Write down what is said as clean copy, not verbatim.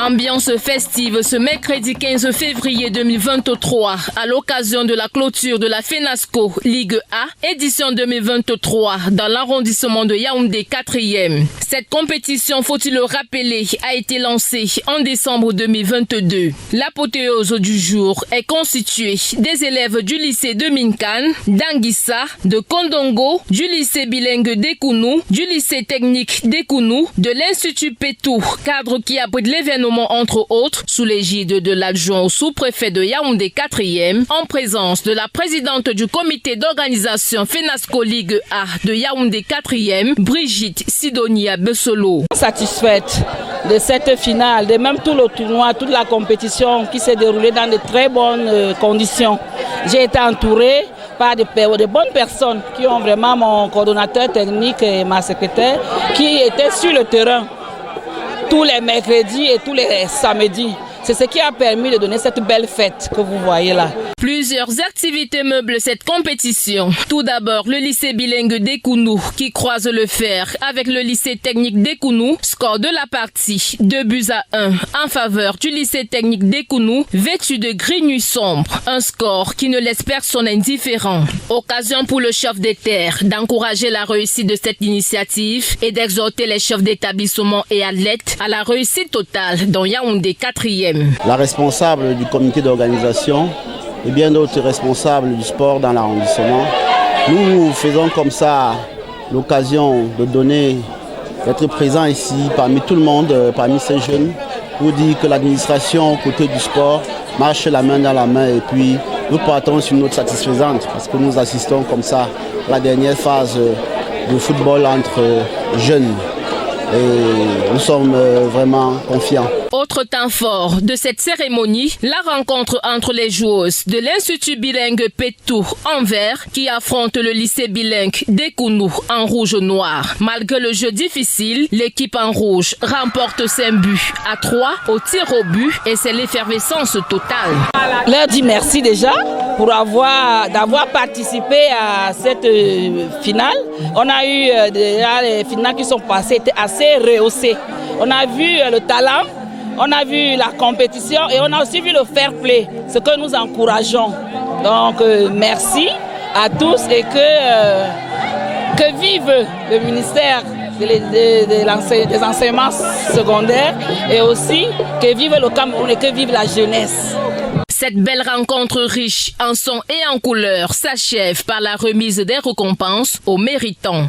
Ambiance festive ce mercredi 15 février 2023 à l'occasion de la clôture de la FENASCO Ligue A, édition 2023 dans l'arrondissement de Yaoundé 4e. Cette compétition, faut-il le rappeler, a été lancée en décembre 2022. L'apothéose du jour est constituée des élèves du lycée de Minkan, d'Anguissa, de Kondongo, du lycée bilingue d'Ekounou, du lycée technique d'Ekounou, de l'Institut Pétou, cadre qui abrite l'événement entre autres, sous l'égide de l'adjoint au sous-préfet de Yaoundé 4e, en présence de la présidente du comité d'organisation FENASCO Ligue A de Yaoundé 4e, Brigitte Sidonia Bessolo. Satisfaite de cette finale, de même tout le tournoi, toute la compétition qui s'est déroulée dans de très bonnes conditions. J'ai été entourée par de bonnes personnes qui ont vraiment mon coordonnateur technique et ma secrétaire qui étaient sur le terrain tous les mercredis et tous les samedis. C'est ce qui a permis de donner cette belle fête que vous voyez là. Plusieurs activités meublent cette compétition. Tout d'abord, le lycée bilingue d'Ekounou qui croise le fer avec le lycée technique d'Ekounou. Score de la partie 2-1 en faveur du lycée technique d'Ekounou, vêtu de gris nuit sombre. Un score qui ne laisse personne indifférent. Occasion pour le chef des terres d'encourager la réussite de cette initiative et d'exhorter les chefs d'établissement et athlètes à la réussite totale dans Yaoundé 4e. La responsable du comité d'organisation et bien d'autres responsables du sport dans l'arrondissement, nous faisons comme ça l'occasion de d'être présents ici parmi tout le monde, parmi ces jeunes, pour dire que l'administration côté du sport marche la main dans la main et puis nous partons sur une note satisfaisante parce que nous assistons comme ça à la dernière phase de football entre jeunes et nous sommes vraiment confiants. Autre temps fort de cette cérémonie, la rencontre entre les joueuses de l'Institut bilingue Pétou en vert qui affronte le lycée bilingue d'Ekounou en rouge-noir. Malgré le jeu difficile, l'équipe en rouge remporte 5 buts à 3 au tir au but et c'est l'effervescence totale. Leur dit merci déjà pour d'avoir participé à cette finale. On a eu déjà les finales qui sont passées, étaient assez rehaussées. On a vu le talent. On a vu la compétition et on a aussi vu le fair play, ce que nous encourageons. Donc merci à tous et que vive le ministère des enseignements secondaires et aussi que vive le Cameroun et que vive la jeunesse. Cette belle rencontre riche en son et en couleurs s'achève par la remise des récompenses aux méritants.